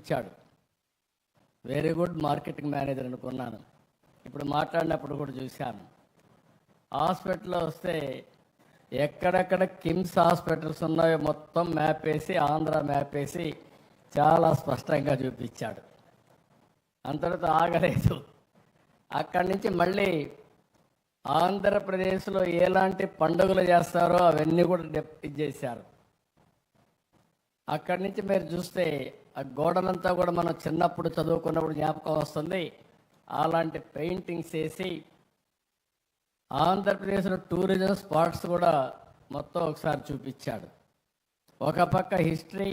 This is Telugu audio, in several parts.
చూపించాడు. వెరీ గుడ్ మార్కెటింగ్ మేనేజర్ అనుకున్నాను. ఇప్పుడు మాట్లాడినప్పుడు కూడా చూశాను. హాస్పిటల్లో వస్తే ఎక్కడెక్కడ కిమ్స్ హాస్పిటల్స్ ఉన్నాయో మొత్తం మ్యాప్ వేసి, ఆంధ్ర మ్యాప్ వేసి చాలా స్పష్టంగా చూపించాడు. అంతటితో ఆగలేదు. అక్కడి నుంచి మళ్ళీ ఆంధ్రప్రదేశ్లో ఎలాంటి పండుగలు చేస్తారో అవన్నీ కూడా చేశారు. అక్కడి నుంచి మీరు చూస్తే ఆ గోడలంతా కూడా మనం చిన్నప్పుడు చదువుకున్నప్పుడు జ్ఞాపకం వస్తుంది. అలాంటి పెయింటింగ్స్ వేసి ఆంధ్రప్రదేశ్లో టూరిజం స్పాట్స్ కూడా మొత్తం ఒకసారి చూపించాడు. ఒక పక్క హిస్టరీ,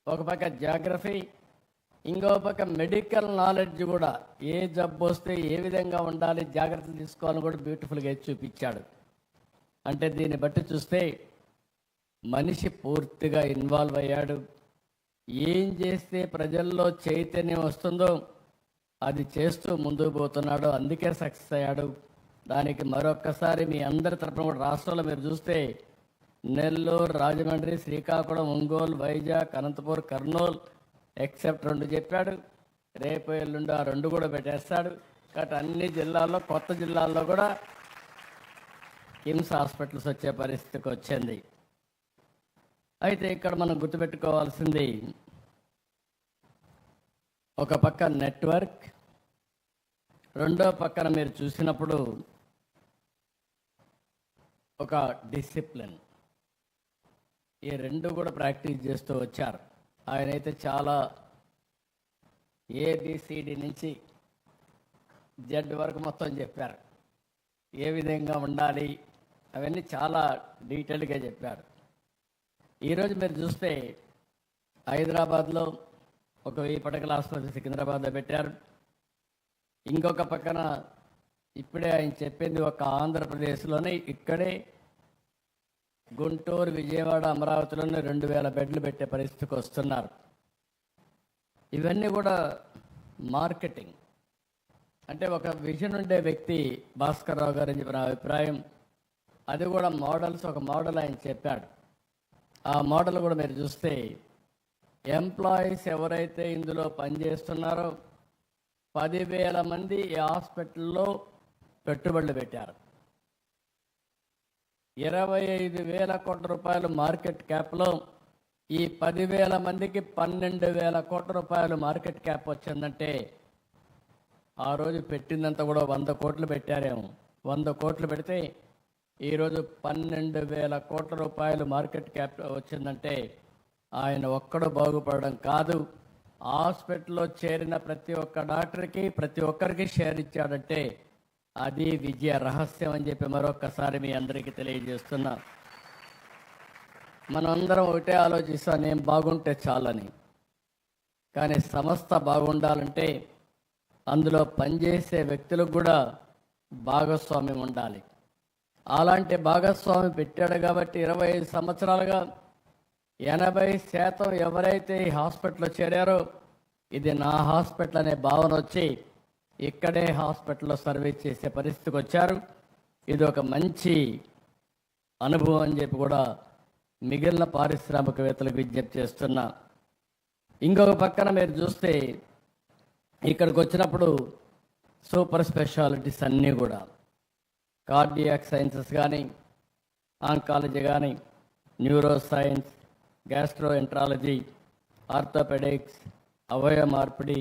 ఒక పక్క జాగ్రఫీ, ఇంకో పక్క మెడికల్ నాలెడ్జ్ కూడా, ఏ జబ్బు వస్తే ఏ విధంగా ఉండాలి, జాగ్రత్తలు తీసుకోవాలని కూడా బ్యూటిఫుల్గా చూపించాడు. అంటే దీన్ని బట్టి చూస్తే మనిషి పూర్తిగా ఇన్వాల్వ్ అయ్యాడు. ఏం చేస్తే ప్రజల్లో చైతన్యం వస్తుందో అది చేస్తూ ముందుకు పోతున్నాడు. అందుకే సక్సెస్ అయ్యాడు. దానికి మరొక్కసారి మీ అందరి తరపున కూడా రాష్ట్రంలో మీరు చూస్తే నెల్లూరు, రాజమండ్రి, శ్రీకాకుళం, ఒంగోలు, వైజాగ్, అనంతపూర్, కర్నూలు ఎక్సెప్ట్ 2 చెప్పాడు. రేపు ఎల్లుండి ఆ 2 కూడా పెట్టేస్తాడు. కాబట్టి అన్ని జిల్లాల్లో, కొత్త జిల్లాల్లో కూడా కిమ్స్ హాస్పిటల్స్ వచ్చే పరిస్థితికి వచ్చింది. అయితే ఇక్కడ మనం గుర్తుపెట్టుకోవాల్సింది, ఒక పక్క నెట్వర్క్, రెండో పక్కన మీరు చూసినప్పుడు ఒక డిసిప్లిన్. ఈ 2 కూడా ప్రాక్టీస్ చేస్తూ వచ్చారు. ఆయనైతే చాలా ఏబిసిడి నుంచి జెడ్ వరకు మొత్తం చెప్పారు. ఏ విధంగా ఉండాలి అవన్నీ చాలా డీటెయిల్గా చెప్పారు. ఈరోజు మీరు చూస్తే హైదరాబాద్లో ఒక 1000 పడకల ఆసుపత్రి సికింద్రాబాద్లో పెట్టారు. ఇంకొక పక్కన ఇప్పుడే ఆయన చెప్పింది ఒక ఆంధ్రప్రదేశ్లోనే, ఇక్కడే గుంటూరు, విజయవాడ, అమరావతిలోనే 2000 బెడ్లు పెట్టే పరిస్థితికి వస్తున్నారు. ఇవన్నీ కూడా మార్కెటింగ్. అంటే ఒక విజన్ ఉండే వ్యక్తి భాస్కర్ రావు గారు అని చెప్పిన అభిప్రాయం. అది కూడా మోడల్స్, ఒక మోడల్ ఆయన చెప్పాడు. ఆ మోడల్ కూడా మీరు చూస్తే ఎంప్లాయీస్ ఎవరైతే ఇందులో పనిచేస్తున్నారో 10,000 మంది ఈ హాస్పిటల్లో పెట్టుబడులు పెట్టారు. 25,000 కోట్ల రూపాయలు మార్కెట్ క్యాప్లో ఈ 10,000 మందికి 12,000 కోట్ల రూపాయలు మార్కెట్ క్యాప్ వచ్చిందంటే ఆ రోజు పెట్టిందంతా కూడా 100 కోట్లు పెట్టారేమో. 100 కోట్లు పెడితే ఈరోజు 12,000 కోట్ల రూపాయలు మార్కెట్ క్యాప్ వచ్చిందంటే ఆయన ఒక్కడు బాగుపడడం కాదు, హాస్పిటల్లో చేరిన ప్రతి ఒక్క డాక్టర్కి, ప్రతి ఒక్కరికి షేర్ ఇచ్చాడంటే అది విజయ రహస్యం అని చెప్పి మరొక్కసారి మీ అందరికీ తెలియజేస్తున్నా. మనందరం ఒకటే ఆలోచిస్తాం, నేను బాగుంటే చాలని. కానీ సంస్థ బాగుండాలంటే అందులో పనిచేసే వ్యక్తులకు కూడా భాగస్వామ్యం ఉండాలి. అలాంటి భాగస్వామి పెట్టాడు కాబట్టి 25 సంవత్సరాలుగా 80% ఎవరైతే ఈ హాస్పిటల్లో చేరారో ఇది నా హాస్పిటల్ అనే భావన వచ్చి ఇక్కడే హాస్పిటల్లో సర్వీస్ చేసే పరిస్థితికి వచ్చారు. ఇది ఒక మంచి అనుభవం అని చెప్పి కూడా మిగిలిన పారిశ్రామికవేత్తలకు విజ్ఞప్తి చేస్తున్నా. ఇంకొక పక్కన మీరు చూస్తే ఇక్కడికి వచ్చినప్పుడు సూపర్ స్పెషాలిటీస్ అన్నీ కూడా కార్డియాక్ సైన్సెస్ కానీ, ఆంకాలజీ కానీ, న్యూరో సైన్స్, గ్యాస్ట్రోఎంట్రాలజీ, ఆర్థోపెడిక్స్, అవయవ మార్పిడి,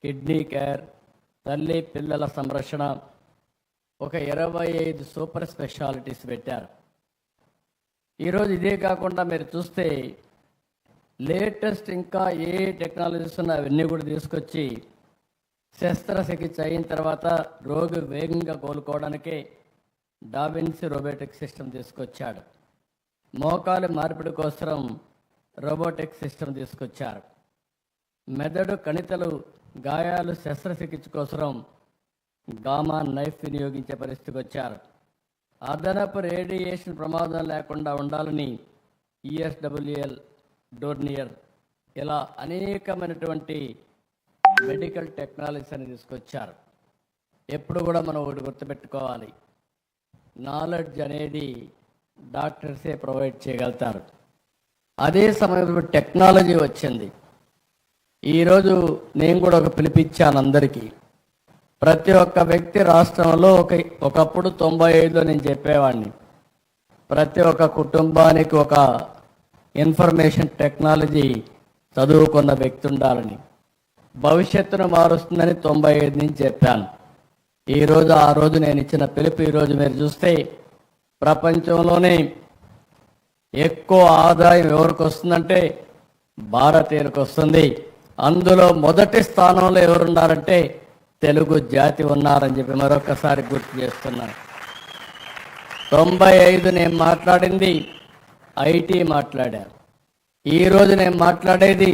కిడ్నీ కేర్, తల్లి పిల్లల సంరక్షణ, ఒక 25 సూపర్ స్పెషాలిటీస్ పెట్టారు. ఈరోజు ఇదే కాకుండా మీరు చూస్తే లేటెస్ట్ ఇంకా ఏ టెక్నాలజీస్ ఉన్నా అవన్నీ కూడా తీసుకొచ్చి శస్త్రచికిత్స అయిన తర్వాత రోగి వేగంగా కోలుకోవడానికే డావిన్సీ రోబోటిక్ సిస్టమ్ తీసుకొచ్చాడు. మోకాలు మార్పిడి కోసం రోబోటిక్ సిస్టమ్ తీసుకొచ్చారు. మెదడు కణితలు గాయాలు శస్త్రచికిత్స కోసం గామా నైఫ్ వినియోగించే పరిస్థితికి వచ్చారు. అదనపు రేడియేషన్ ప్రమాదం లేకుండా ఉండాలని ఈఎస్డబ్ల్యూఎల్, డోర్నియర్, ఇలా అనేకమైనటువంటి మెడికల్ టెక్నాలజీస్ అని తీసుకొచ్చారు. ఎప్పుడు కూడా మనం ఒకటి గుర్తుపెట్టుకోవాలి, నాలెడ్జ్ అనేది డాక్టర్సే ప్రొవైడ్ చేయగలుగుతారు. అదే సమయంలో టెక్నాలజీ వచ్చింది. ఈరోజు నేను కూడా ఒక పిలిపిచ్చాను అందరికీ. ప్రతి ఒక్క వ్యక్తి రాష్ట్రంలో ఒకప్పుడు 95లో నేను చెప్పేవాడిని, ప్రతి ఒక్క కుటుంబానికి ఒక ఇన్ఫర్మేషన్ టెక్నాలజీ చదువుకున్న వ్యక్తి ఉండాలని, భవిష్యత్తును మారుస్తుందని 95 నుంచి చెప్పాను. ఈరోజు ఆ రోజు నేను ఇచ్చిన పిలుపు ఈరోజు మీరు చూస్తే ప్రపంచంలోనే ఎక్కువ ఆదాయం ఎవరికి వస్తుందంటే భారతీయులకు వస్తుంది. అందులో మొదటి స్థానంలో ఎవరున్నారంటే తెలుగు జాతి ఉన్నారని చెప్పి మరొకసారి గుర్తు చేస్తున్నాను. 95 నేను మాట్లాడింది ఐటీ మాట్లాడాను. ఈరోజు నేను మాట్లాడేది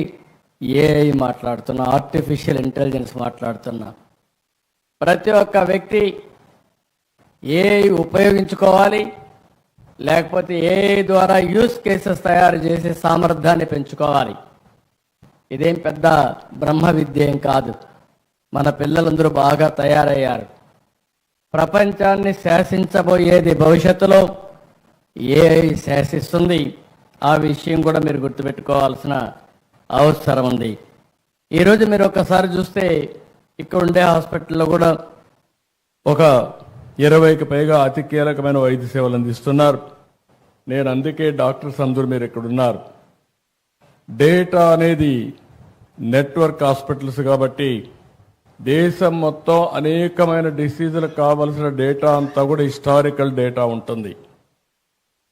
ఏఐ మాట్లాడుతున్నా, ఆర్టిఫిషియల్ ఇంటెలిజెన్స్ మాట్లాడుతున్నా. ప్రతి ఒక్క వ్యక్తి ఏఐ ఉపయోగించుకోవాలి, లేకపోతే ఏఐ ద్వారా యూస్ కేసెస్ తయారు చేసే సామర్థ్యాన్ని పెంచుకోవాలి. ఇదేం పెద్ద బ్రహ్మ విద్య ఏం కాదు. మన పిల్లలందరూ బాగా తయారయ్యారు. ప్రపంచాన్ని శాసించబోయేది భవిష్యత్తులో ఏఐ శాసిస్తుంది. ఆ విషయం కూడా మీరు గుర్తుపెట్టుకోవాల్సిన అవసరం ఉంది. ఈరోజు మీరు ఒకసారి చూస్తే ఇక్కడ ఉండే హాస్పిటల్లో కూడా ఒక 20కి పైగా అతి కీలకమైన వైద్య సేవలు అందిస్తున్నారు. నేను అందుకే డాక్టర్స్ అందరూ మీరు ఇక్కడ ఉన్నారు. డేటా అనేది నెట్వర్క్ హాస్పిటల్స్ కాబట్టి దేశం మొత్తం అనేకమైన డిసీజులకు కావలసిన డేటా అంతా కూడా హిస్టారికల్ డేటా ఉంటుంది.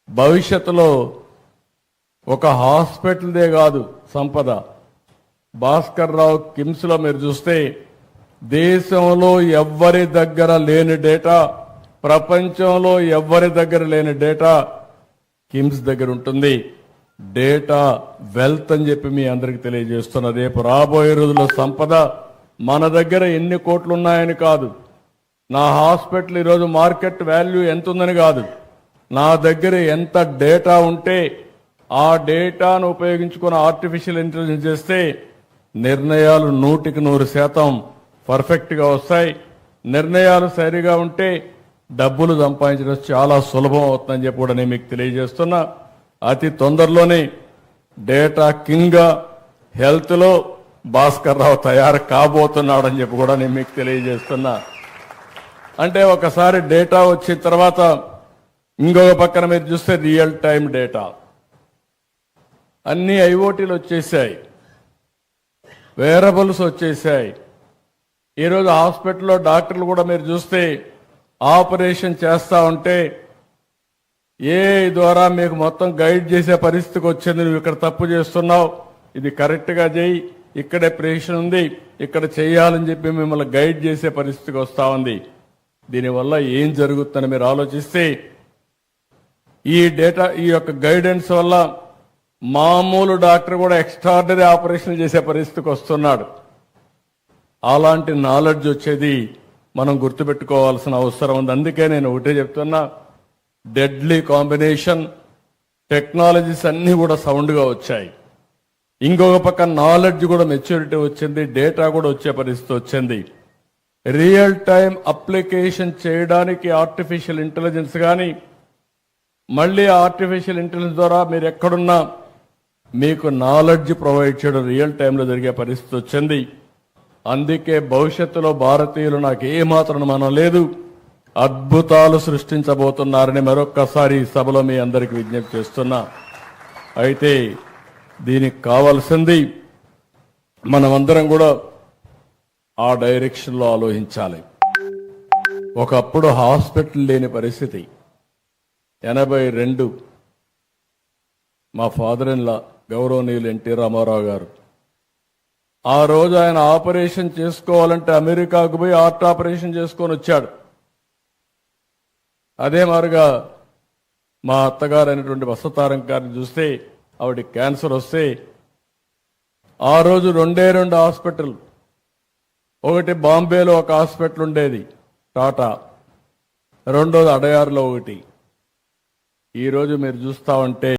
భవిష్యత్తులో ఒక హాస్పిటల్దే కాదు సంపద. భాస్కర్ రావు కిమ్స్లో మీరు చూస్తే దేశంలో ఎవ్వరి దగ్గర లేని డేటా, ప్రపంచంలో ఎవ్వరి దగ్గర లేని డేటా కిమ్స్ దగ్గర ఉంటుంది. డేటా వెల్త్ అని చెప్పి మీ అందరికి తెలియజేస్తున్నా. రేపు రాబోయే రోజుల్లో సంపద మన దగ్గర ఎన్ని కోట్లు ఉన్నాయని కాదు, నా హాస్పిటల్ ఈరోజు మార్కెట్ వాల్యూ ఎంత ఉందని కాదు, నా దగ్గర ఎంత డేటా ఉంటే ఆ డేటాను ఉపయోగించుకుని ఆర్టిఫిషియల్ ఇంటెలిజెన్స్ చేస్తే నిర్ణయాలు 100% పర్ఫెక్ట్గా వస్తాయి. నిర్ణయాలు సరిగా ఉంటే డబ్బులు సంపాదించడం చాలా సులభం అవుతుందని చెప్పి కూడా నేను మీకు తెలియజేస్తున్నా. అతి తొందరలోనే డేటా కింగ్గా హెల్త్లో భాస్కర్ రావు తయారు కాబోతున్నాడని చెప్పి కూడా నేను మీకు తెలియజేస్తున్నా. అంటే ఒకసారి డేటా వచ్చిన తర్వాత ఇంకొక పక్కన మీరు చూస్తే రియల్ టైం డేటా అన్ని ఐఓటీలు వచ్చేసాయి, వేరబుల్స్ వచ్చేసాయి. ఈరోజు హాస్పిటల్లో డాక్టర్లు కూడా మీరు చూస్తే ఆపరేషన్ చేస్తూ ఉంటే ఏఐ ద్వారా మీకు మొత్తం గైడ్ చేసే పరిస్థితికి వచ్చింది. నువ్వు ఇక్కడ తప్పు చేస్తున్నావు, ఇది కరెక్ట్గా చేయి, ఇక్కడే ప్రేషన్ ఉంది, ఇక్కడ చేయాలని చెప్పి మిమ్మల్ని గైడ్ చేసే పరిస్థితికి వస్తూ ఉంది. దీనివల్ల ఏం జరుగుతుందని మీరు ఆలోచిస్తే ఈ డేటా, ఈ యొక్క గైడెన్స్ వల్ల మామూలు డాక్టర్ కూడా ఎక్స్ట్రాడినరీ ఆపరేషన్ చేసే పరిస్థితికి వస్తున్నాడు. అలాంటి నాలెడ్జ్ వచ్చేది మనం గుర్తుపెట్టుకోవాల్సిన అవసరం ఉంది. అందుకే నేను ఒకటే చెప్తున్నా, డెడ్లీ కాంబినేషన్ టెక్నాలజీస్ అన్నీ కూడా సౌండ్గా వచ్చాయి. ఇంకొక పక్క నాలెడ్జ్ కూడా మెచ్యూరిటీ వచ్చింది, డేటా కూడా వచ్చే పరిస్థితి వచ్చింది. రియల్ టైం అప్లికేషన్ చేయడానికి ఆర్టిఫిషియల్ ఇంటెలిజెన్స్ కానీ, మళ్ళీ ఆర్టిఫిషియల్ ఇంటెలిజెన్స్ ద్వారా మీరు ఎక్కడున్నా మీకు నాలెడ్జ్ ప్రొవైడ్ చేయడం రియల్ టైంలో జరిగే పరిస్థితి వచ్చింది. అందుకే భవిష్యత్తులో భారతీయులు నాకు ఏమాత్రం మనం లేదు, అద్భుతాలు సృష్టించబోతున్నారని మరొక్కసారి ఈ సభలో మీ అందరికీ విజ్ఞప్తి చేస్తున్నా. అయితే దీనికి కావాల్సింది మనమందరం కూడా ఆ డైరెక్షన్లో ఆలోచించాలి. ఒకప్పుడు హాస్పిటల్ లేని పరిస్థితి. 82 మా ఫాదర్ ఇన్ లా గౌరవనీయులు ఎన్టీ రామారావు గారు, ఆ రోజు ఆయన ఆపరేషన్ చేసుకోవాలంటే అమెరికాకు పోయి హార్ట్ ఆపరేషన్ చేసుకొని వచ్చాడు. అదే మారుగా మా అత్తగారు అయినటువంటి వసతారం గారిని చూస్తే ఆవిడ క్యాన్సర్ వస్తే ఆ రోజు 2 హాస్పిటల్, ఒకటి బాంబేలో ఒక హాస్పిటల్ ఉండేది టాటా, రెండోది అడయారులో ఒకటి. ఈరోజు మీరు చూస్తా ఉంటే